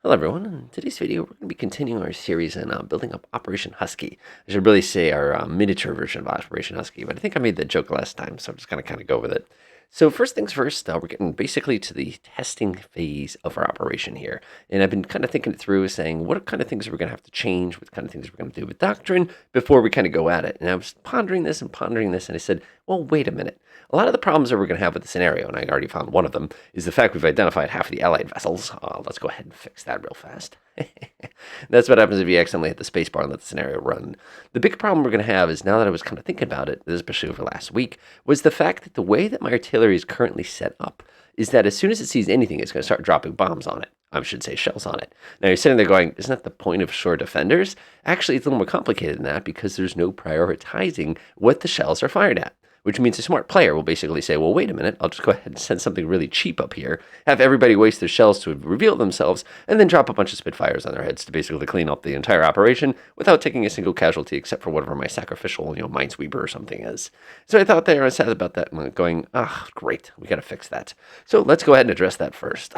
Hello everyone, in today's video we're going to be continuing our series on building up Operation Husky. I should really say our miniature version of Operation Husky, but I think I made the joke last time, so I'm just going to kind of go with it. So first things first, we're getting basically to the testing phase of our operation here. And I've been kind of thinking it through, saying what kind of things are we going to have to change, what kind of things we're going to do with doctrine before we kind of go at it. And I was pondering this, and I said, well, wait a minute. A lot of the problems that we're going to have with the scenario, and I already found one of them, is the fact we've identified half of the Allied vessels. Let's go ahead and fix that real fast. That's what happens if you accidentally hit the spacebar and let the scenario run. The big problem we're going to have is, now that I was kind of thinking about it, especially over last week, was the fact that the way that my artillery is currently set up is that as soon as it sees anything, it's going to start dropping bombs on it. I should say shells on it. Now you're sitting there going, isn't that the point of shore defenders? Actually, it's a little more complicated than that because there's no prioritizing what the shells are fired at. Which means a smart player will basically say, well, wait a minute, I'll just go ahead and send something really cheap up here, have everybody waste their shells to reveal themselves, and then drop a bunch of Spitfires on their heads to basically clean up the entire operation without taking a single casualty except for whatever my sacrificial, minesweeper or something is. So I thought there, I was sad about that, and going, great, we got to fix that. So let's go ahead and address that first.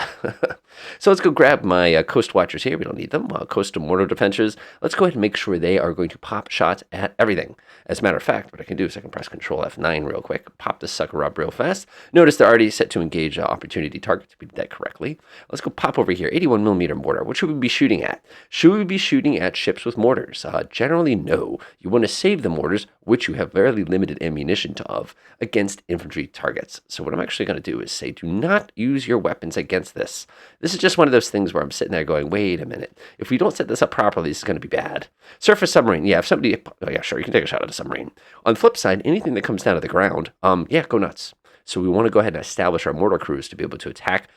So let's go grab my Coast Watchers here. We don't need them. Coastal Mortar Defenders. Let's go ahead and make sure they are going to pop shots at everything. As a matter of fact, what I can do is I can press Control F9 real quick, pop this sucker up real fast. Notice they're already set to engage opportunity targets. We did that correctly. Let's go pop over here, 81 millimeter mortar. What should we be shooting at? Should we be shooting at ships with mortars? Generally, no. You want to save the mortars, which you have very limited ammunition of, against infantry targets. So what I'm actually going to do is say, do not use your weapons against this. This is just one of those things where I'm sitting there going, wait a minute. If we don't set this up properly, this is going to be bad. Surface submarine. Yeah, if somebody, yeah, sure, you can take a shot at a submarine. On the flip side, anything that comes down to the ground, yeah, go nuts. So we want to go ahead and establish our mortar crews to be able to attack,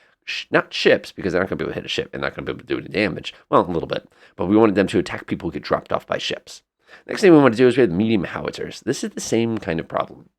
not ships, because they're not going to be able to hit a ship. They're not going to be able to do any damage. Well, a little bit. But we wanted them to attack people who get dropped off by ships. Next thing we want to do is we have medium howitzers. This is the same kind of problem.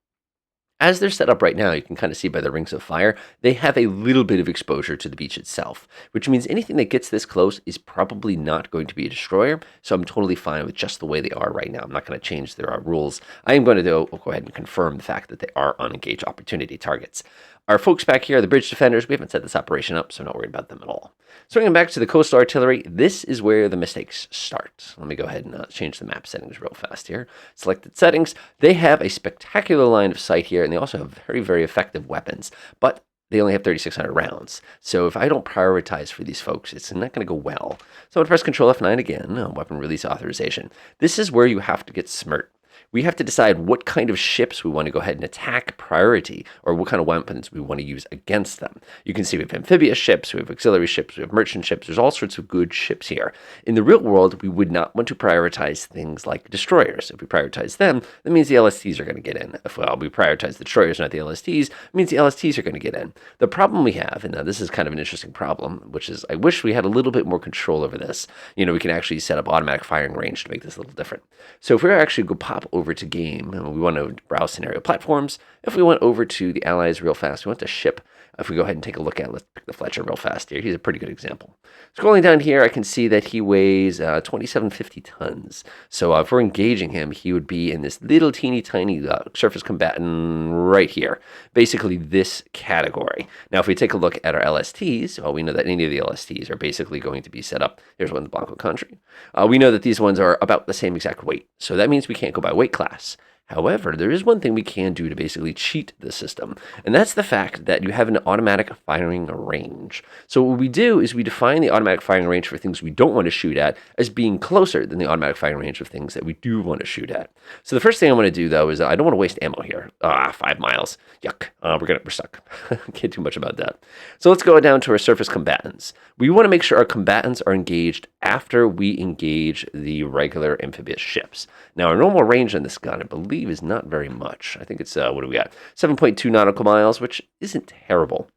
As they're set up right now, you can kind of see by the rings of fire, they have a little bit of exposure to the beach itself, which means anything that gets this close is probably not going to be a destroyer, so I'm totally fine with just the way they are right now. I'm not going to change their rules. I am going to go ahead and confirm the fact that they are unengaged opportunity targets. Our folks back here are the bridge defenders. We haven't set this operation up, so I'm not worried about them at all. Swinging back to the coastal artillery, this is where the mistakes start. Let me go ahead and change the map settings real fast here. Selected settings. They have a spectacular line of sight here, and they also have very, very effective weapons. But they only have 3,600 rounds. So if I don't prioritize for these folks, it's not going to go well. So I'm going to press Control F9 again, weapon release authorization. This is where you have to get smart. We have to decide what kind of ships we want to go ahead and attack priority, or what kind of weapons we want to use against them. You can see we have amphibious ships, we have auxiliary ships, we have merchant ships. There's all sorts of good ships here. In the real world, we would not want to prioritize things like destroyers. If we prioritize them, that means the LSTs are going to get in. If we prioritize the destroyers, not the LSTs, it means the LSTs are going to get in. The problem we have, and now this is kind of an interesting problem, which is I wish we had a little bit more control over this. We can actually set up automatic firing range to make this a little different. So if we actually go pop over to game, we want to browse scenario platforms. If we went over to the Allies real fast, we want to ship. If we go ahead and take a look at, let's pick the Fletcher real fast here. He's a pretty good example. Scrolling down here, I can see that he weighs 2,750 tons. So if we're engaging him, he would be in this little teeny tiny surface combatant right here. Basically this category. Now, if we take a look at our LSTs, well, we know that any of the LSTs are basically going to be set up. Here's one in the Blanco country. We know that these ones are about the same exact weight. So that means we can't go by weight class. However, there is one thing we can do to basically cheat the system, and that's the fact that you have an automatic firing range. So what we do is we define the automatic firing range for things we don't want to shoot at as being closer than the automatic firing range of things that we do want to shoot at. So the first thing I want to do, though, is I don't want to waste ammo here. 5 miles. Yuck. We're stuck. Can't do much about that. So let's go down to our surface combatants. We want to make sure our combatants are engaged after we engage the regular amphibious ships. Now, our normal range on this gun, I believe, is not very much. I think it's, what do we got? 7.2 nautical miles, which isn't terrible.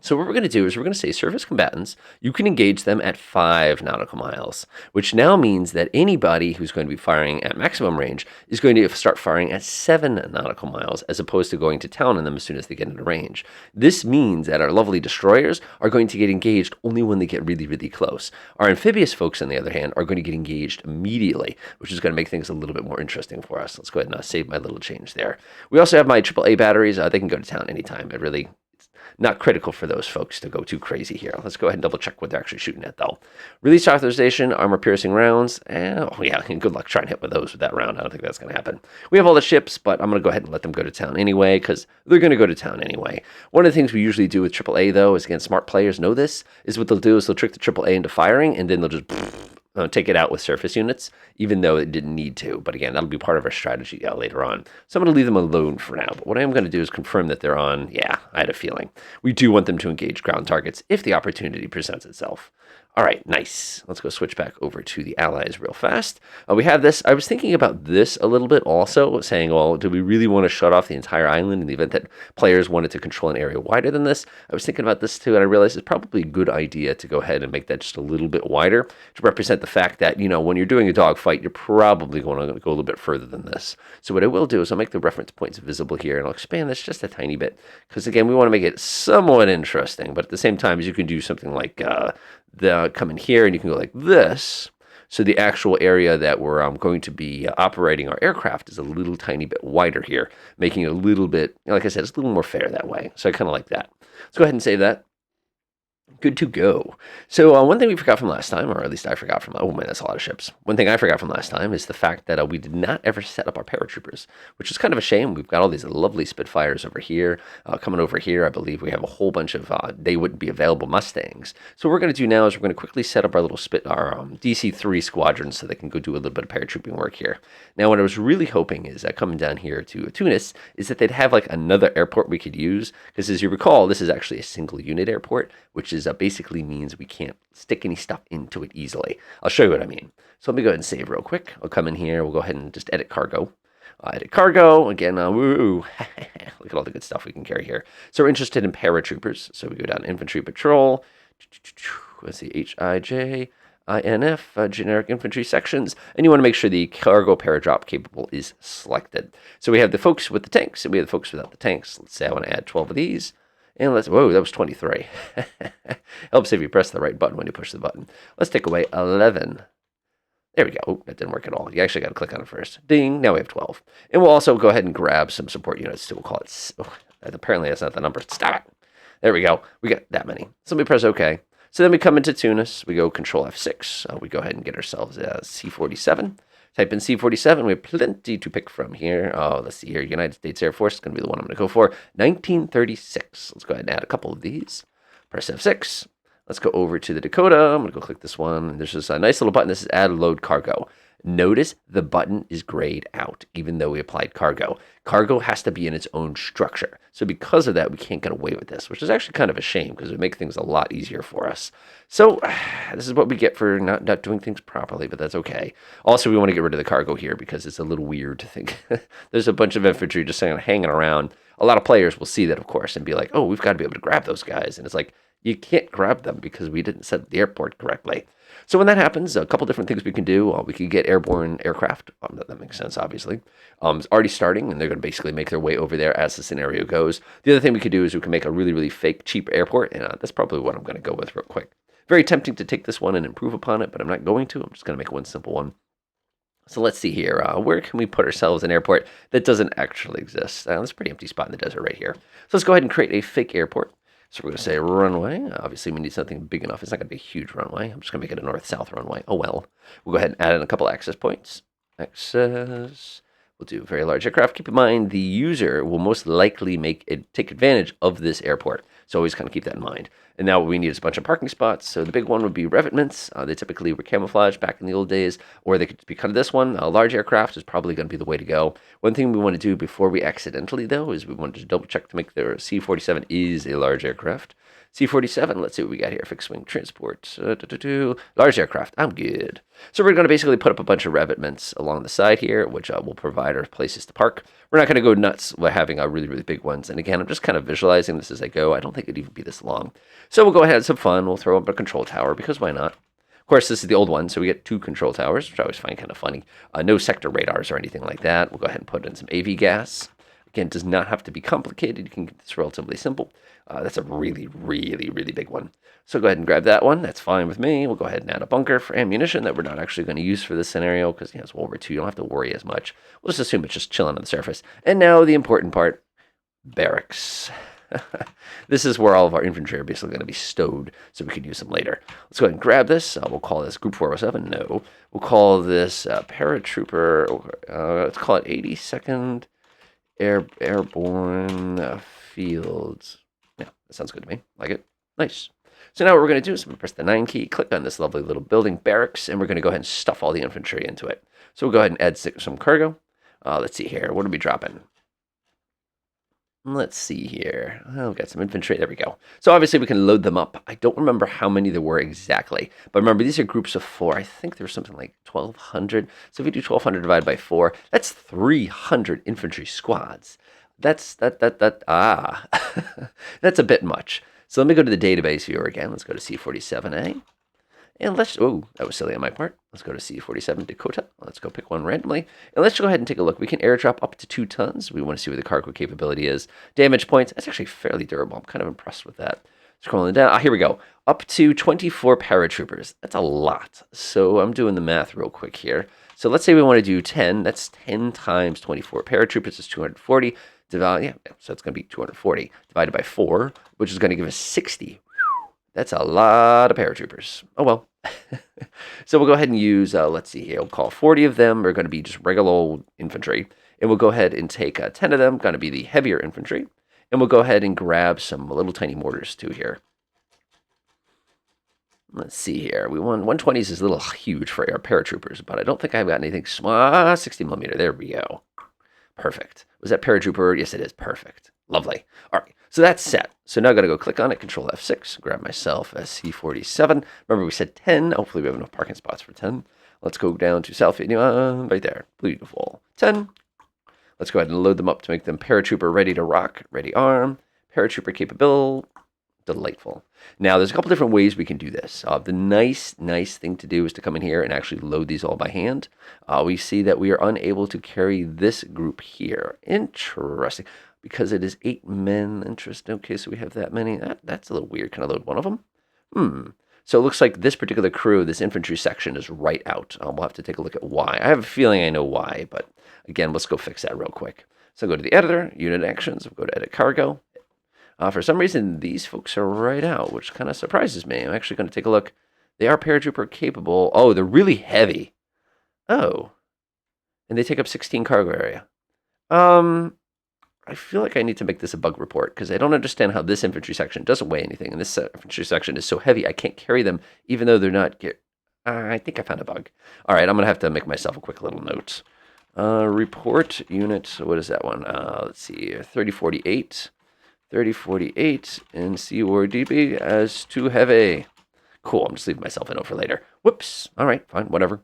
So what we're going to do is we're going to say surface combatants, you can engage them at 5 nautical miles, which now means that anybody who's going to be firing at maximum range is going to start firing at 7 nautical miles, as opposed to going to town on them as soon as they get into range. This means that our lovely destroyers are going to get engaged only when they get really, really close. Our amphibious folks, on the other hand, are going to get engaged immediately, which is going to make things a little bit more interesting for us. Let's go ahead and save my little change there. We also have my AAA batteries. They can go to town anytime. Not critical for those folks to go too crazy here. Let's go ahead and double check what they're actually shooting at, though. Release authorization, armor-piercing rounds. Oh, yeah, good luck trying to hit with those with that round. I don't think that's going to happen. We have all the ships, but I'm going to go ahead and let them go to town anyway, because they're going to go to town anyway. One of the things we usually do with AAA, though, is, again, smart players know this, is what they'll do is they'll trick the AAA into firing, and then they'll just take it out with surface units, even though it didn't need to. But again, that'll be part of our strategy later on. So I'm going to leave them alone for now. But what I am going to do is confirm that they're on. Yeah, I had a feeling. We do want them to engage ground targets if the opportunity presents itself. All right, nice. Let's go switch back over to the Allies real fast. We have this. I was thinking about this a little bit also, saying, well, do we really want to shut off the entire island in the event that players wanted to control an area wider than this? I was thinking about this too, and I realized it's probably a good idea to go ahead and make that just a little bit wider to represent the fact that, when you're doing a dogfight, you're probably going to go a little bit further than this. So what I will do is I'll make the reference points visible here, and I'll expand this just a tiny bit, because again, we want to make it somewhat interesting, but at the same time, you can do something like come in here, and you can go like this. So the actual area that we're going to be operating our aircraft is a little tiny bit wider here, making it a little bit, like I said, it's a little more fair that way. So I kind of like that. Let's go ahead and save that. Good to go. So one thing we forgot from last time, or at least I forgot from, oh man, that's a lot of ships. One thing I forgot from last time is the fact that we did not ever set up our paratroopers, which is kind of a shame. We've got all these lovely Spitfires over here. Coming over here, I believe we have a whole bunch of, they wouldn't be available Mustangs. So what we're going to do now is we're going to quickly set up our little DC-3 squadrons so they can go do a little bit of paratrooping work here. Now, what I was really hoping is that coming down here to Tunis is that they'd have like another airport we could use, because as you recall, this is actually a single unit airport, which is basically means we can't stick any stuff into it easily. I'll show you what I mean. So let me go ahead and save real quick. I'll come in here. We'll go ahead and just edit cargo. Edit cargo. Again, woo. Look at all the good stuff we can carry here. So we're interested in paratroopers. So we go down infantry patrol. Let's see, HIJ. Generic infantry sections, and you want to make sure the cargo paradrop capable is selected. So we have the folks with the tanks, and we have the folks without the tanks. Let's say I want to add 12 of these. And whoa, that was 23. Helps if you press the right button when you push the button. Let's take away 11. There we go. Oh, that didn't work at all. You actually got to click on it first. Ding. Now we have 12. And we'll also go ahead and grab some support units too. We'll call it, apparently that's not the number. Stop it. There we go. We got that many. So let me press OK. So then we come into Tunis. We go Control F6. We go ahead and get ourselves a C-47. Type in C-47. We have plenty to pick from here. Oh, let's see here. United States Air Force is going to be the one I'm going to go for. 1936. Let's go ahead and add a couple of these. Press F6. Let's go over to the Dakota. I'm going to go click this one. There's this nice little button. This is Add Load Cargo. Notice the button is grayed out, even though we applied cargo. Cargo has to be in its own structure. So because of that, we can't get away with this, which is actually kind of a shame because it would make things a lot easier for us. So this is what we get for not doing things properly, but that's okay. Also, we want to get rid of the cargo here because it's a little weird to think there's a bunch of infantry just hanging around. A lot of players will see that, of course, and be like, oh, we've got to be able to grab those guys. And it's like, you can't grab them because we didn't set up the airport correctly. So when that happens, a couple different things we can do. We can get airborne aircraft. That makes sense, obviously. It's already starting, and they're going to basically make their way over there as the scenario goes. The other thing we could do is we can make a really, really fake, cheap airport, and that's probably what I'm going to go with real quick. Very tempting to take this one and improve upon it, but I'm not going to. I'm just going to make one simple one. So let's see here. Where can we put ourselves an airport that doesn't actually exist? That's a pretty empty spot in the desert right here. So let's go ahead and create a fake airport. So we're going to say runway. Obviously, we need something big enough. It's not going to be a huge runway. I'm just going to make it a north-south runway. Oh, well. We'll go ahead and add in a couple access points. Access. We'll do very large aircraft. Keep in mind, the user will most likely take advantage of this airport. So always kind of keep that in mind. And now what we need is a bunch of parking spots. So the big one would be revetments. They typically were camouflaged back in the old days, or they could be kind of this one. A large aircraft is probably going to be the way to go. One thing we want to do before we accidentally, though, is we want to double check to make the C-47 is a large aircraft. C-47, let's see what we got here. Fixed wing transport. Large aircraft. I'm good. So we're going to basically put up a bunch of revetments along the side here, which will provide our places to park. We're not going to go nuts by having really, really big ones. And again, I'm just kind of visualizing this as I go. I don't think it'd even be this long. So we'll go ahead and have some fun. We'll throw up a control tower because why not? Of course, this is the old one, so we get 2 control towers, which I always find kind of funny. No sector radars or anything like that. We'll go ahead and put in some AV gas. Again, it does not have to be complicated. You can get this relatively simple. That's a really, really, really big one. So go ahead and grab that one. That's fine with me. We'll go ahead and add a bunker for ammunition that we're not actually going to use for this scenario because it's World War II. You don't have to worry as much. We'll just assume it's just chilling on the surface. And now the important part, barracks. This is where all of our infantry are basically going to be stowed, so we can use them later. Let's go ahead and grab this. We'll call this Group 407. No. We'll call this paratrooper. Let's call it 82nd Airborne Fields. Yeah, that sounds good to me. Like it. Nice. So now what we're going to do is we're going to press the 9 key, click on this lovely little building barracks, and we're going to go ahead and stuff all the infantry into it. So we'll go ahead and add some cargo. Let's see here. What are we dropping? Let's see here. Oh, we've got some infantry. There we go. So obviously we can load them up. I don't remember how many there were exactly. But remember, these are groups of 4. I think there was something like 1,200. So if we do 1,200 divided by 4, that's 300 infantry squads. That's that's a bit much. So let me go to the database viewer again. Let's go to C47A. And let's, oh, that was silly on my part. Let's go to C47 Dakota. Let's go pick one randomly. And let's go ahead and take a look. We can airdrop up to 2 tons. We want to see what the cargo capability is. Damage points, that's actually fairly durable. I'm kind of impressed with that. Scrolling down, here we go. Up to 24 paratroopers. That's a lot. So I'm doing the math real quick here. So let's say we want to do 10. That's 10 times 24 paratroopers is 240. Yeah, so it's going to be 240 divided by 4, which is going to give us 60. That's a lot of paratroopers. Oh, well. So we'll go ahead and use, let's see here, we'll call 40 of them are going to be just regular old infantry. And we'll go ahead and take 10 of them, going to be the heavier infantry. And we'll go ahead and grab some little tiny mortars too here. Let's see here. We want 120s is a little huge for our paratroopers, but I don't think I've got anything small. 60 millimeter. There we go. Perfect. Was that paratrooper? Yes, it is. Perfect. Lovely. All right. So that's set. So now I got to go click on it, Control F6, grab myself a C47. Remember we said 10. Hopefully we have enough parking spots for 10. Let's go down to South Vietnam, right there. Beautiful. 10. Let's go ahead and load them up to make them paratrooper ready to rock, ready arm, paratrooper capable. Delightful. Now, there's a couple different ways we can do this. The nice thing to do is to come in here and actually load these all by hand. We see that we are unable to carry this group here. Interesting. Because it is 8 men. Interesting. Okay, so we have that many. That's a little weird. Can I load one of them? So it looks like this particular crew, this infantry section, is right out. We'll have to take a look at why. I have a feeling I know why, but again, let's go fix that real quick. So go to the editor, unit actions, we'll go to edit cargo. For some reason, these folks are right out, which kind of surprises me. I'm actually going to take a look. They are paratrooper capable. Oh, they're really heavy. Oh. And they take up 16 cargo area. I feel like I need to make this a bug report because I don't understand how this infantry section doesn't weigh anything. And this infantry section is so heavy, I can't carry them, even though they're not... I think I found a bug. All right, I'm going to have to make myself a quick little note. Report unit, what is that one? Let's see, 3048. 3048 in CORDB as too heavy. Cool, I'm just leaving myself a note for later. Whoops. All right, fine, whatever.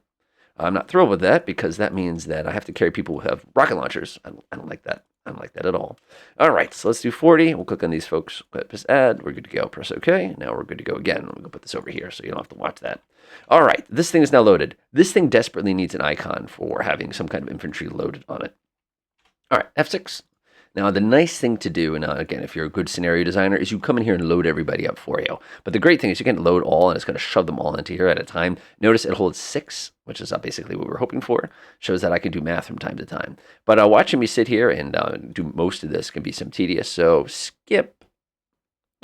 I'm not thrilled with that because that means that I have to carry people who have rocket launchers. I don't like that. I don't like that at all. All right, so let's do 40. We'll click on these folks. Press add. We're good to go. Press OK. Now we're good to go again. I'm going to put this over here so you don't have to watch that. All right, this thing is now loaded. This thing desperately needs an icon for having some kind of infantry loaded on it. All right, F6. Now, the nice thing to do, and again, if you're a good scenario designer, is you come in here and load everybody up for you. But the great thing is you can load all, and it's going to shove them all into here at a time. Notice it holds 6, which is basically what we're hoping for. Shows that I can do math from time to time. But watching me sit here and do most of this can be some tedious, so skip.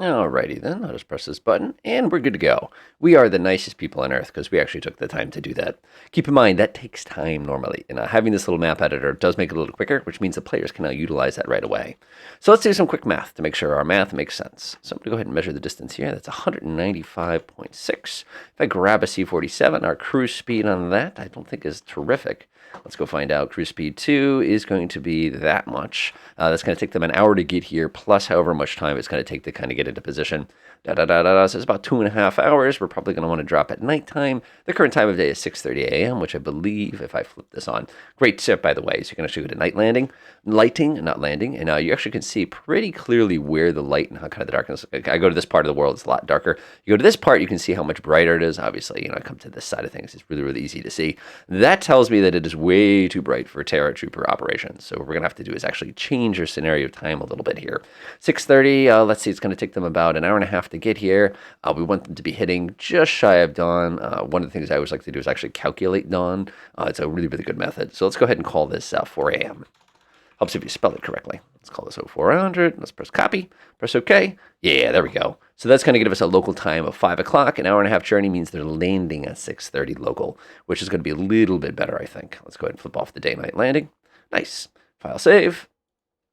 Alrighty then, I'll just press this button, and we're good to go. We are the nicest people on Earth because we actually took the time to do that. Keep in mind, that takes time normally, and having this little map editor does make it a little quicker, which means the players can now utilize that right away. So let's do some quick math to make sure our math makes sense. So I'm going to go ahead and measure the distance here. That's 195.6. If I grab a C47, our cruise speed on that I don't think is terrific. Let's go find out. Cruise speed 2 is going to be that much. That's going to take them an hour to get here, plus however much time it's going to take to kind of get into position. So it's about 2.5 hours. We're probably going to want to drop at nighttime. The current time of day is 6:30 a.m., which I believe, if I flip this on. Great tip, by the way. So you can actually go to night lighting, not landing, and you actually can see pretty clearly where the light and how kind of the darkness. I go to this part of the world, it's a lot darker. You go to this part, you can see how much brighter it is. Obviously, I come to this side of things. It's really, really easy to see. That tells me that it is way too bright for paratrooper operations. So what we're going to have to do is actually change our scenario time a little bit here. 6:30, let's see, it's going to take them about an hour and a half to get here. We want them to be hitting just shy of dawn. One of the things I always like to do is actually calculate dawn. It's a really, really good method. So let's go ahead and call this 4 a.m. Helps if you spell it correctly. Let's call this 0400. Let's press copy. Press OK. Yeah, there we go. So that's going to give us a local time of 5 o'clock. An hour and a half journey means they're landing at 6:30 local, which is going to be a little bit better, I think. Let's go ahead and flip off the day-night landing. Nice. File save.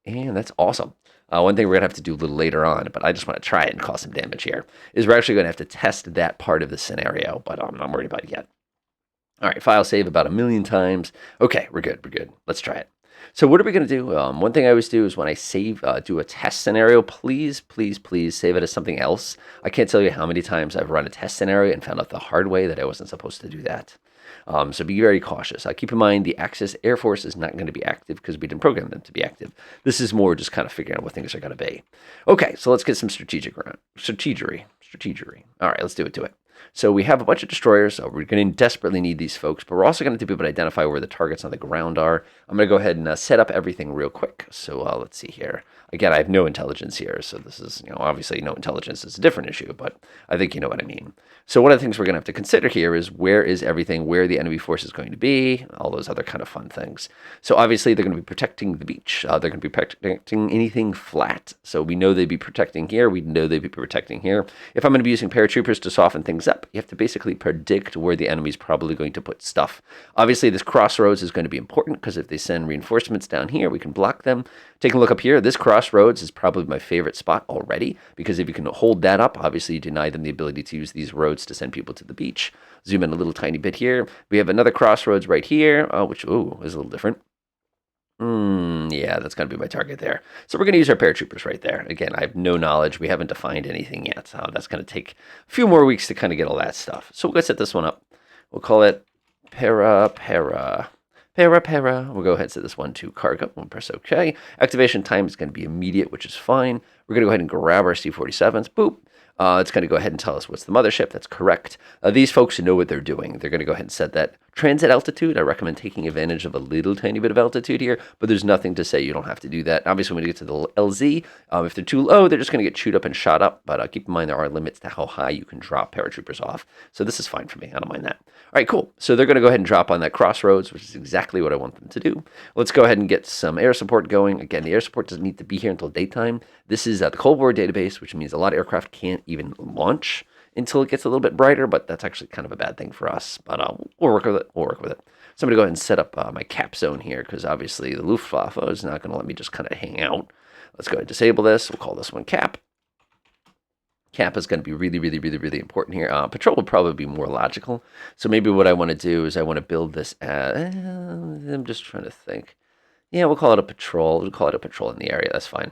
And that's awesome. One thing we're going to have to do a little later on, but I just want to try it and cause some damage here, is we're actually going to have to test that part of the scenario, but I'm not worried about it yet. All right, file save about 1,000,000 times. Okay, we're good. We're good. Let's try it. So what are we going to do? One thing I always do is when I save, do a test scenario, please, please, please save it as something else. I can't tell you how many times I've run a test scenario and found out the hard way that I wasn't supposed to do that. So be very cautious. Keep in mind the Axis Air Force is not going to be active because we didn't program them to be active. This is more just kind of figuring out what things are going to be. Okay, so let's get some strategery. All right, let's do it to it. So we have a bunch of destroyers. We're going to desperately need these folks, but we're also going to be able to identify where the targets on the ground are. I'm going to go ahead and set up everything real quick. So let's see here. Again, I have no intelligence here, so this is, obviously no intelligence is a different issue, but I think you know what I mean. So one of the things we're going to have to consider here is where is everything, where the enemy force is going to be, all those other kind of fun things. So obviously they're going to be protecting the beach. They're going to be protecting anything flat. So we know they'd be protecting here. We know they'd be protecting here. If I'm going to be using paratroopers to soften things up, you have to basically predict where the enemy's probably going to put stuff. Obviously this crossroads is going to be important because if they send reinforcements down here, we can block them. Taking a look up here, this crossroads is probably my favorite spot already because if you can hold that up, obviously you deny them the ability to use these roads to send people to the beach. Zoom in a little tiny bit here. We have another crossroads right here, which, is a little different. Yeah, that's going to be my target there. So we're going to use our paratroopers right there. Again, I have no knowledge. We haven't defined anything yet. That's going to take a few more weeks to kind of get all that stuff. So we'll go set this one up. We'll call it Para. We'll go ahead and set this one to cargo. We'll press OK. Activation time is going to be immediate, which is fine. We're going to go ahead and grab our C-47s. Boop. It's going to go ahead and tell us what's the mothership. That's correct. These folks know what they're doing. They're going to go ahead and set that transit altitude. I recommend taking advantage of a little tiny bit of altitude here, but there's nothing to say you don't have to do that. Obviously, when you get to the LZ, if they're too low, they're just going to get chewed up and shot up, but keep in mind there are limits to how high you can drop paratroopers off. So this is fine for me. I don't mind that. All right, cool. So they're going to go ahead and drop on that crossroads, which is exactly what I want them to do. Let's go ahead and get some air support going. Again, the air support doesn't need to be here until daytime. This is the Cold War database, which means a lot of aircraft can't even launch until it gets a little bit brighter, but that's actually kind of a bad thing for us. But we'll work with it. So I'm going to go ahead and set up my cap zone here because obviously the Luftwaffe is not going to let me just kind of hang out. Let's go ahead and disable this. We'll call this one cap. Cap is going to be really important here. Patrol would probably be more logical. So maybe what I want to do is I want to build this as... I'm just trying to think. Yeah, we'll call it a patrol. We'll call it a patrol in the area. That's fine.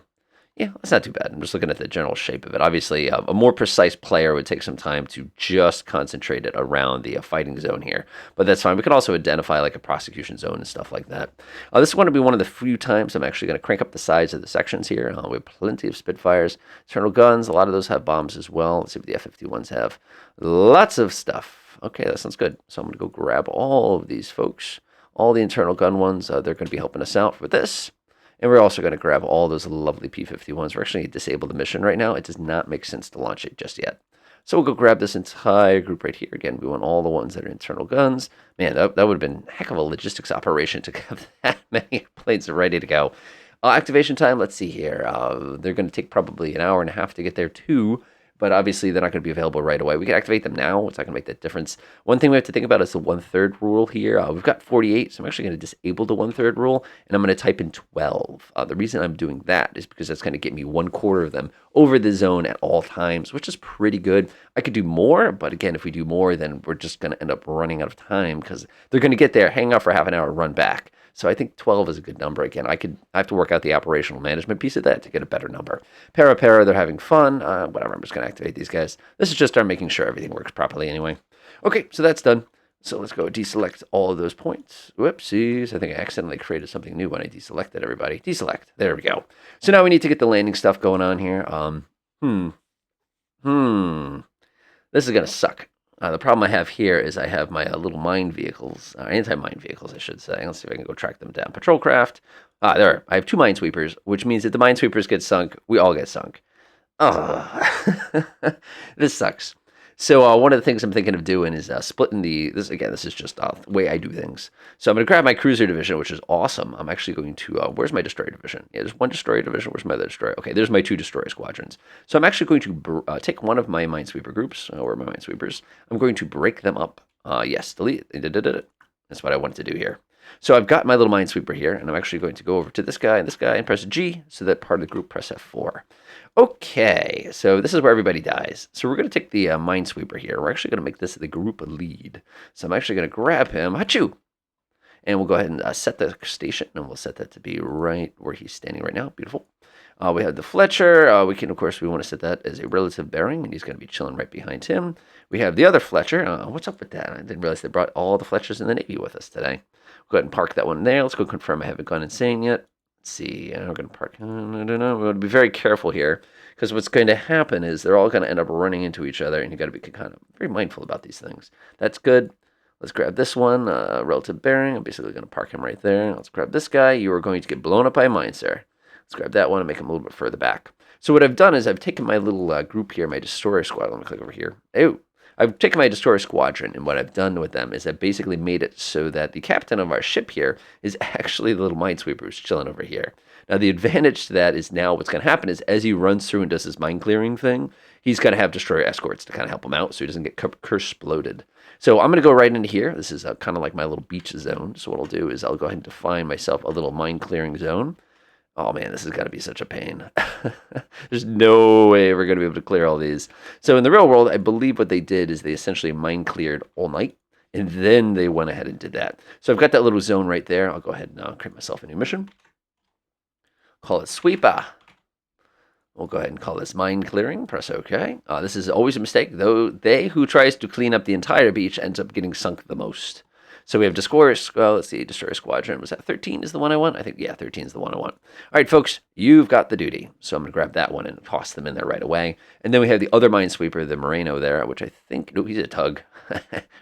Yeah, that's not too bad. I'm just looking at the general shape of it. Obviously, a more precise player would take some time to just concentrate it around the fighting zone here. But that's fine. We can also identify like a prosecution zone and stuff like that. This is going to be one of the few times I'm actually going to crank up the size of the sections here. We have plenty of Spitfires, internal guns. A lot of those have bombs as well. Let's see what the F-51s have. Lots of stuff. Okay, that sounds good. So I'm going to go grab all of these folks. All the internal gun ones. They're going to be helping us out with this. And we're also going to grab all those lovely P-51s. We're actually going to disable the mission right now. It does not make sense to launch it just yet. So we'll go grab this entire group right here. Again, we want all the ones that are internal guns. Man, that would have been a heck of a logistics operation to have that many planes ready to go. Activation time, let's see here. They're going to take probably an hour and a half to get there too. But obviously, they're not going to be available right away. We can activate them now. It's not going to make that difference. One thing we have to think about is the 1/3 rule here. We've got 48, so I'm actually going to disable the 1/3 rule, and I'm going to type in 12. The reason I'm doing that is because that's going to get me 1/4 of them over the zone at all times, which is pretty good. I could do more, but again, if we do more, then we're just going to end up running out of time because they're going to get there, hang out for half an hour, run back. So I think 12 is a good number. Again, I have to work out the operational management piece of that to get a better number. Para, they're having fun. Whatever, I'm just going to activate these guys. This is just our making sure everything works properly anyway. Okay, so that's done. So let's go deselect all of those points. Whoopsies. I think I accidentally created something new when I deselected everybody. Deselect. There we go. So now we need to get the landing stuff going on here. This is going to suck. The problem I have here is I have my little mine vehicles, anti-mine vehicles, I should say. Let's see if I can go track them down. Patrol craft. There. I have 2 minesweepers, which means if the minesweepers get sunk, we all get sunk. Oh, this sucks. So one of the things I'm thinking of doing is splitting this again. This is just the way I do things. So I'm going to grab my cruiser division, which is awesome. I'm actually going to where's my destroyer division? Yeah, there's one destroyer division. Where's my other destroyer? Okay, there's my 2 destroyer squadrons. So I'm actually going to take one of my minesweeper groups, or my minesweepers. I'm going to break them up. Yes, delete. That's what I wanted to do here. So I've got my little minesweeper here, and I'm actually going to go over to this guy and press G, so that part of the group press F4. Okay, so this is where everybody dies. So we're going to take the minesweeper here. We're actually going to make this the group lead. So I'm actually going to grab him, Hachu, and we'll go ahead and set the station, and we'll set that to be right where he's standing right now. Beautiful. We have the Fletcher. We can, of course, we want to set that as a relative bearing, and he's going to be chilling right behind him. We have the other Fletcher. What's up with that? I didn't realize they brought all the Fletchers in the Navy with us today. Go ahead and park that one there. Let's go confirm I haven't gone insane yet. Let's see. We're going to park. I don't know. We're going to be very careful here, because what's going to happen is they're all going to end up running into each other, and you got to be kind of very mindful about these things. That's good. Let's grab this one, relative bearing. I'm basically going to park him right there. Let's grab this guy. You are going to get blown up by mine, sir. Let's grab that one and make him a little bit further back. So what I've done is I've taken my little group here, my destroyer squad. Let me click over here. Oh, I've taken my destroyer squadron, and what I've done with them is I've basically made it so that the captain of our ship here is actually the little minesweeper who's chilling over here. Now, the advantage to that is now what's going to happen is as he runs through and does his mine clearing thing, he's going to have destroyer escorts to kind of help him out so he doesn't get curse-sploded. So I'm going to go right into here. This is kind of like my little beach zone. So what I'll do is I'll go ahead and define myself a little mine clearing zone. Oh man, this is going to be such a pain. There's no way we're going to be able to clear all these. So in the real world, I believe what they did is they essentially mine cleared all night, and then they went ahead and did that. So I've got that little zone right there. I'll go ahead and create myself a new mission. Call it Sweeper. We'll go ahead and call this mine clearing. Press OK. This is always a mistake, though. They who tries to clean up the entire beach ends up getting sunk the most. So we have Destroyer, let's see, Destroyer Squadron. Was that 13 is the one I want? I think, yeah, 13 is the one I want. All right, folks, you've got the duty. So I'm going to grab that one and toss them in there right away. And then we have the other minesweeper, the Moreno there, which I think, no, he's a tug.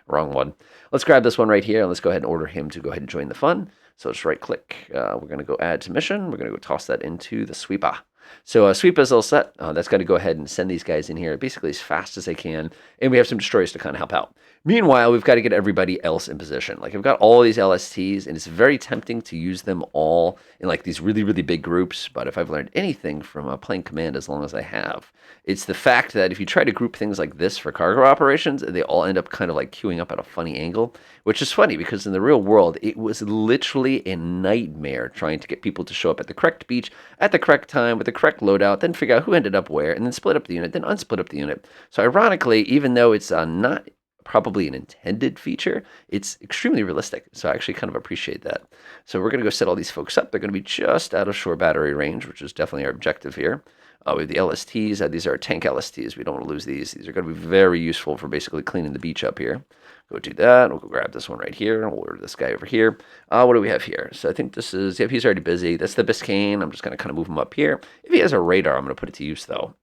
Wrong one. Let's grab this one right here, and let's go ahead and order him to go ahead and join the fun. So just right-click. We're going to go add to mission. We're going to go toss that into the sweeper. So sweep is all set. That's going to go ahead and send these guys in here basically as fast as they can. And we have some destroyers to kind of help out. Meanwhile, we've got to get everybody else in position. Like I've got all these LSTs, and it's very tempting to use them all in like these really, really big groups. But if I've learned anything from playing Command as long as I have, it's the fact that if you try to group things like this for cargo operations, they all end up kind of like queuing up at a funny angle, which is funny because in the real world, it was literally a nightmare trying to get people to show up at the correct beach at the correct time with the correct loadout, then figure out who ended up where, and then split up the unit, then unsplit up the unit. So ironically, even though it's not probably an intended feature, it's extremely realistic. So I actually kind of appreciate that. So we're going to go set all these folks up. They're going to be just out of shore battery range, which is definitely our objective here. We have the LSTs. These are tank LSTs. We don't want to lose these. These are going to be very useful for basically cleaning the beach up here. Go do that. We'll go grab this one right here. We'll order this guy over here. What do we have here? So I think this is, yep, he's already busy. That's the Biscayne. I'm just going to kind of move him up here. If he has a radar, I'm going to put it to use, though.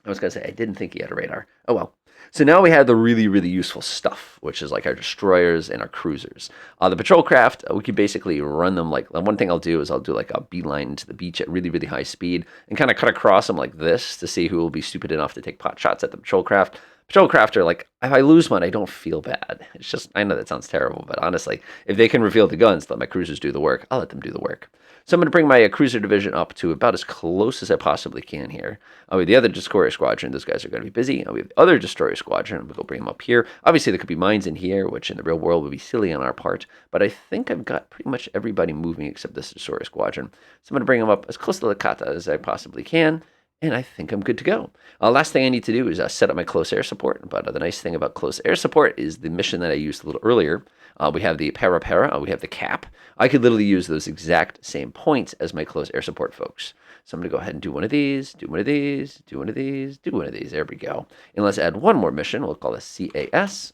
I was going to say, I didn't think he had a radar. Oh, well. So now we have the really, really useful stuff, which is like our destroyers and our cruisers. The patrol craft, we can basically run them like, one thing I'll do is I'll do like a beeline into the beach at really, really high speed and kind of cut across them like this to see who will be stupid enough to take pot shots at the patrol craft. Patrol craft are like, if I lose one, I don't feel bad. It's just, I know that sounds terrible, but honestly, if they can reveal the guns, let my cruisers do the work, I'll let them do the work. So I'm going to bring my cruiser division up to about as close as I possibly can here. With the other destroyer squadron, those guys are going to be busy. We have the other destroyer squadron. I'm going to go bring them up here. Obviously, there could be mines in here, which in the real world would be silly on our part. But I think I've got pretty much everybody moving except this destroyer squadron. So I'm going to bring them up as close to the kata as I possibly can. And I think I'm good to go. Last thing I need to do is set up my close air support. But the nice thing about close air support is the mission that I used a little earlier. We have the para, we have the cap. I could literally use those exact same points as my close air support folks. So I'm going to go ahead and do one of these, do one of these, do one of these, do one of these. There we go. And let's add one more mission. We'll call this CAS.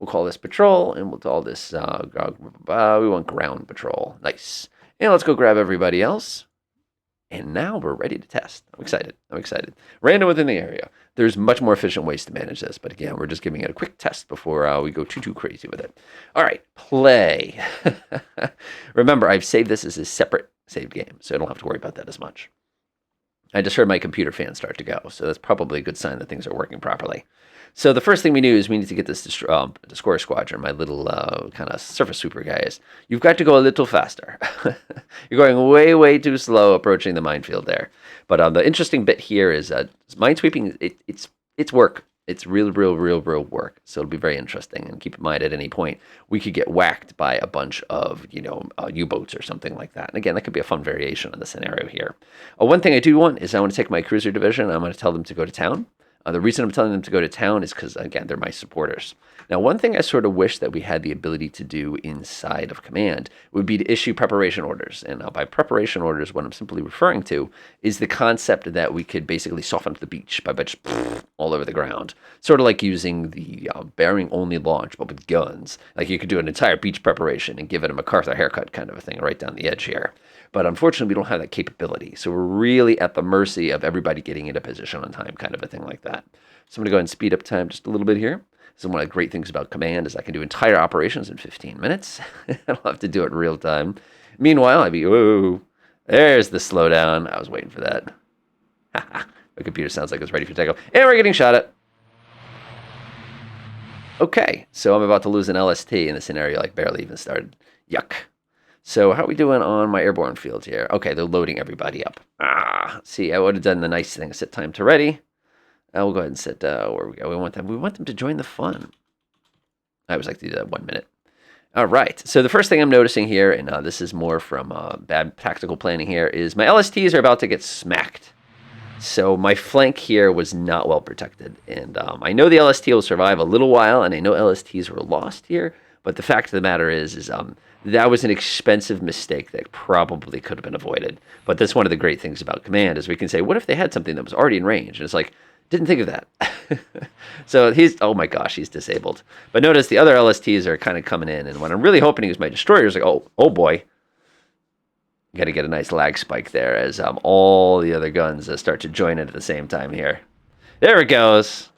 We'll call this patrol, and we'll call this, we want ground patrol. Nice. And let's go grab everybody else. And now we're ready to test. I'm excited. I'm excited. Random within the area. There's much more efficient ways to manage this. But again, we're just giving it a quick test before we go too crazy with it. All right, play. Remember, I've saved this as a separate save game, so I don't have to worry about that as much. I just heard my computer fan start to go, so that's probably a good sign that things are working properly. So the first thing we do is we need to get this Destroyer Squadron, my little kind of surface sweeper guys. You've got to go a little faster. You're going way, way too slow approaching the minefield there. But the interesting bit here is minesweeping, it's work. It's real work. So it'll be very interesting. And keep in mind, at any point, we could get whacked by a bunch of, U-boats or something like that. And again, that could be a fun variation on the scenario here. One thing I do want is I want to take my cruiser division. I'm going to tell them to go to town. The reason I'm telling them to go to town is because, again, they're my supporters. Now, one thing I sort of wish that we had the ability to do inside of Command would be to issue preparation orders. And by preparation orders, what I'm simply referring to is the concept that we could basically soften up the beach by just all over the ground. Sort of like using the bearing-only launch, but with guns. Like you could do an entire beach preparation and give it a MacArthur haircut kind of a thing right down the edge here. But unfortunately, we don't have that capability. So we're really at the mercy of everybody getting into position on time, kind of a thing like that. So I'm going to go ahead and speed up time just a little bit here. So one of the great things about Command is I can do entire operations in 15 minutes. I don't have to do it in real time. Meanwhile, whoa, there's the slowdown. I was waiting for that. My computer sounds like it's ready for takeoff. And we're getting shot at. Okay, so I'm about to lose an LST in the scenario, like barely even started. Yuck. So how are we doing on my airborne fields here? Okay, they're loading everybody up. See, I would have done the nice thing, set time to ready. We'll go ahead and set where we go. We want them to join the fun. I always like to do that 1 minute. All right, so the first thing I'm noticing here, and this is more from bad tactical planning here, is my LSTs are about to get smacked. So my flank here was not well protected. And I know the LST will survive a little while, and I know LSTs were lost here. But the fact of the matter is that was an expensive mistake that probably could have been avoided. But that's one of the great things about Command is we can say, what if they had something that was already in range? And it's like, didn't think of that. So oh my gosh, he's disabled. But notice the other LSTs are kind of coming in. And what I'm really hoping is my destroyers like, oh boy. Got to get a nice lag spike there as all the other guns start to join in at the same time here. There it goes.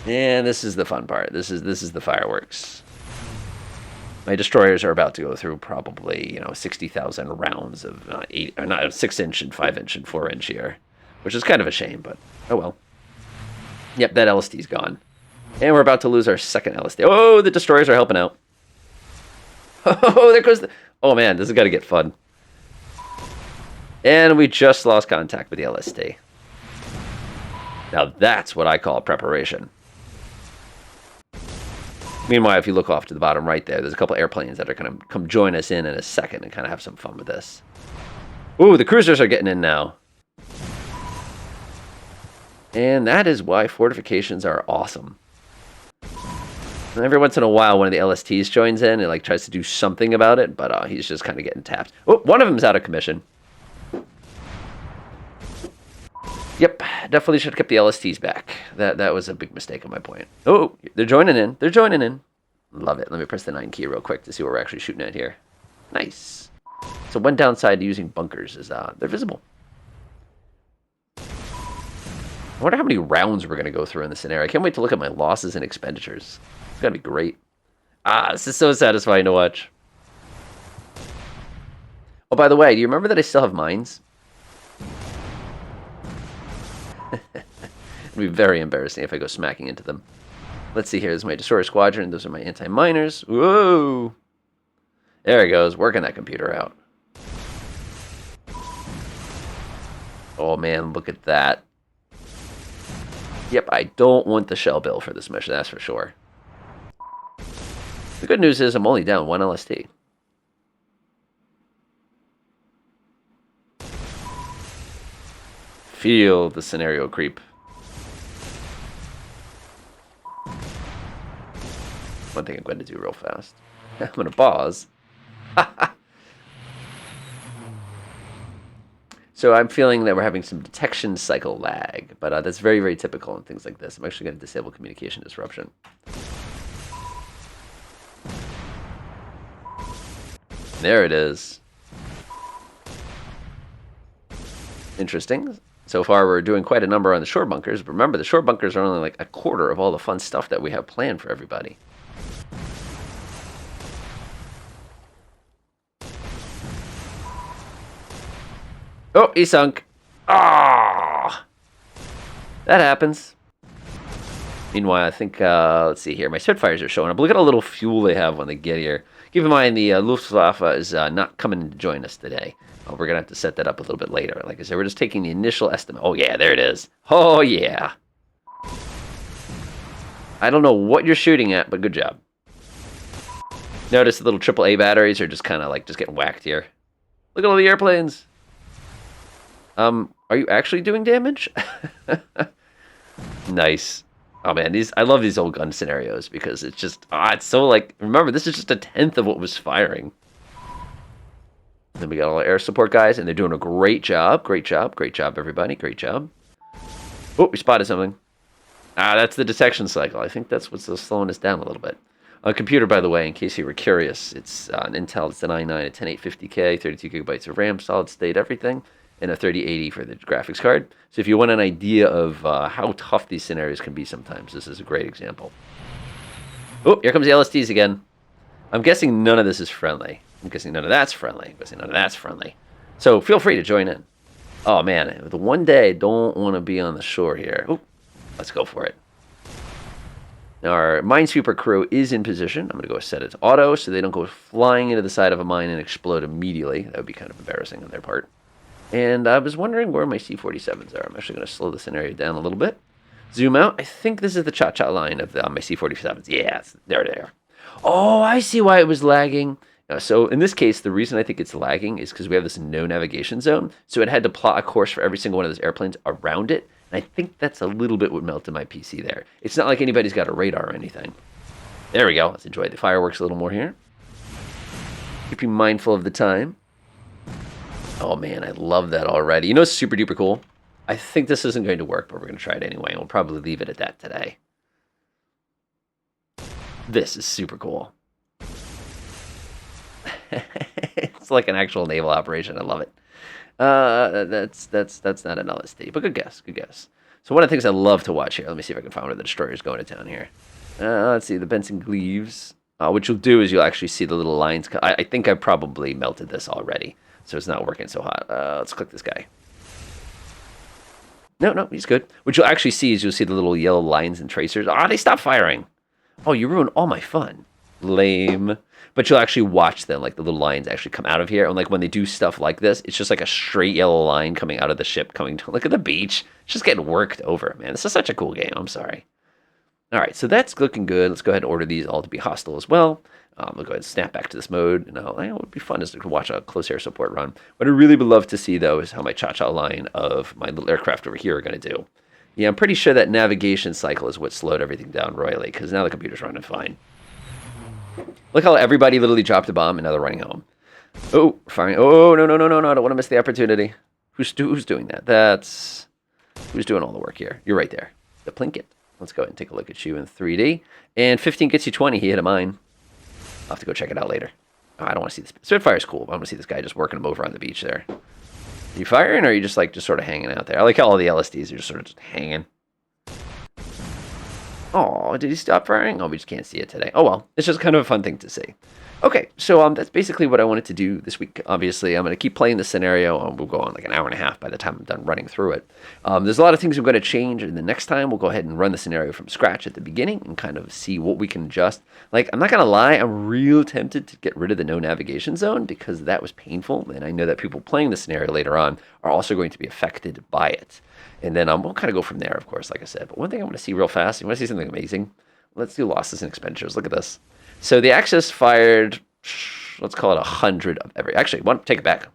And this is the fun part. This is the fireworks. My destroyers are about to go through probably 60,000 rounds of 6-inch and 5-inch and 4-inch here, which is kind of a shame, but oh well. Yep, that LST's gone, and we're about to lose our second LST. Oh, the destroyers are helping out. Oh, there goes the. Oh man, this is got to get fun. And we just lost contact with the LST. Now that's what I call preparation. Meanwhile, if you look off to the bottom right there's a couple airplanes that are going to come join us in a second and kind of have some fun with this. Ooh, the cruisers are getting in now. And that is why fortifications are awesome. And every once in a while, one of the LSTs joins in and tries to do something about it, but he's just kind of getting tapped. Oh, one of them's out of commission. Yep, definitely should have kept the LSTs back. That was a big mistake on my point. Oh, they're joining in. They're joining in. Love it. Let me press the 9 key real quick to see what we're actually shooting at here. Nice. So one downside to using bunkers is they're visible. I wonder how many rounds we're going to go through in this scenario. I can't wait to look at my losses and expenditures. It's going to be great. This is so satisfying to watch. Oh, by the way, do you remember that I still have mines? It'd be very embarrassing if I go smacking into them. Let's see here. This is my Destroyer Squadron. Those are my anti-miners. Whoa! There he goes, working that computer out. Oh man, look at that. Yep, I don't want the shell bill for this mission, that's for sure. The good news is I'm only down 1 LST. Feel the scenario creep. One thing I'm going to do real fast. I'm going to pause. So I'm feeling that we're having some detection cycle lag, but that's very, very typical in things like this. I'm actually going to disable communication disruption. There it is. Interesting. So far, we're doing quite a number on the shore bunkers. But remember, the shore bunkers are only like a quarter of all the fun stuff that we have planned for everybody. Oh, he sunk. Ah, that happens. Meanwhile, I think, let's see here. My Spitfires are showing up. Look at how little fuel they have when they get here. Keep in mind, the Luftwaffe is not coming to join us today. We're going to have to set that up a little bit later. Like I said, we're just taking the initial estimate. Oh, yeah, there it is. Oh, yeah. I don't know what you're shooting at, but good job. Notice the little AAA batteries are just kind of like just getting whacked here. Look at all the airplanes. Are you actually doing damage? Nice. Oh man, I love these old gun scenarios because it's just it's so like, remember, this is just a tenth of what was firing. Then we got all our air support guys, and they're doing a great job. Great job, everybody. Great job. Oh, we spotted something. That's the detection cycle. I think that's what's slowing us down a little bit. On computer, by the way, in case you were curious, it's an Intel. It's an i9 at 10850K, 32 gigabytes of RAM, solid state, everything, and a 3080 for the graphics card. So if you want an idea of how tough these scenarios can be sometimes, this is a great example. Oh, here comes the LSTs again. I'm guessing none of this is friendly. I'm guessing none of that's friendly. I'm guessing none of that's friendly. So feel free to join in. Oh, man, the one day I don't want to be on the shore here. Oh, let's go for it. Now, our Minesweeper crew is in position. I'm going to go set it to auto so they don't go flying into the side of a mine and explode immediately. That would be kind of embarrassing on their part. And I was wondering where my C-47s are. I'm actually going to slow the scenario down a little bit. Zoom out. I think this is the cha-cha line of my C-47s. Yeah, there they are. Oh, I see why it was lagging. So in this case, the reason I think it's lagging is because we have this no navigation zone. So it had to plot a course for every single one of those airplanes around it. And I think that's a little bit what melted my PC there. It's not like anybody's got a radar or anything. There we go. Let's enjoy the fireworks a little more here. Keep you mindful of the time. Oh man, I love that already. You know what's super duper cool? I think this isn't going to work, but we're going to try it anyway. And we'll probably leave it at that today. This is super cool. It's like an actual naval operation. I love it. That's not an LSD, but good guess, good guess. So one of the things I love to watch here, let me see if I can find where the destroyer's going to town here. Let's see, the Benson Gleaves. What you'll do is you'll actually see the little lines. I think I probably melted this already, so it's not working so hot. Let's click this guy. No, he's good. What you'll actually see is you'll see the little yellow lines and tracers. They stopped firing. Oh, you ruined all my fun. Lame. But you'll actually watch them, like the little lines actually come out of here. And like when they do stuff like this, it's just like a straight yellow line coming out of the ship, coming to look at the beach. It's just getting worked over, man. This is such a cool game. I'm sorry. All right, so that's looking good. Let's go ahead and order these all to be hostile as well. We'll go ahead and snap back to this mode. And what would be fun is to watch a close air support run. What I really would love to see, though, is how my cha-cha line of my little aircraft over here are going to do. Yeah, I'm pretty sure that navigation cycle is what slowed everything down royally, because now the computer's running fine. Look how everybody literally dropped a bomb and now they're running home. Oh, firing. Oh, no. I don't want to miss the opportunity. Who's doing that? Who's doing all the work here? You're right there. The Plinkett. Let's go ahead and take a look at you in 3D. And 15 gets you 20. He hit a mine. I'll have to go check it out later. Oh, I don't want to see this. Spitfire's cool. I want to see this guy just working him over on the beach there. Are you firing or are you just sort of hanging out there? I like how all the LSDs are just sort of just hanging. Oh, did he stop firing? Oh, we just can't see it today. Oh, well. It's just kind of a fun thing to see. Okay, so that's basically what I wanted to do this week. Obviously, I'm going to keep playing the scenario. We'll go on like an hour and a half by the time I'm done running through it. There's a lot of things I'm going to change, and the next time we'll go ahead and run the scenario from scratch at the beginning and kind of see what we can adjust. Like, I'm not going to lie, I'm real tempted to get rid of the no navigation zone because that was painful, and I know that people playing the scenario later on are also going to be affected by it. And then we'll kind of go from there, of course, like I said. But one thing I want to see real fast, you want to see something amazing? Let's do losses and expenditures. Look at this. So the Axis fired, let's call it 100 of every. Actually, take it back.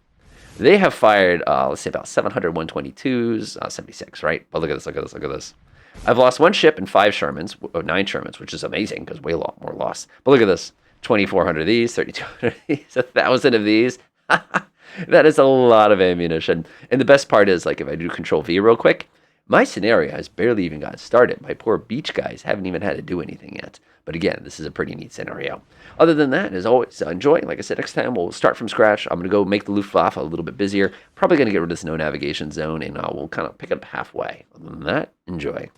They have fired, let's say about 700 122s, 76, right? But look at this. I've lost one ship and 9 Shermans, which is amazing because way a lot more loss. But look at this. 2,400 of these, 3,200 of these, 1,000 of these. That is a lot of ammunition. And the best part is, like, if I do Control V real quick, my scenario has barely even got started. My poor beach guys haven't even had to do anything yet. But again, this is a pretty neat scenario. Other than that, as always, enjoy. Like I said, next time we'll start from scratch. I'm going to go make the Luftwaffe a little bit busier. Probably going to get rid of this no navigation zone, and we'll kind of pick it up halfway. Other than that, enjoy.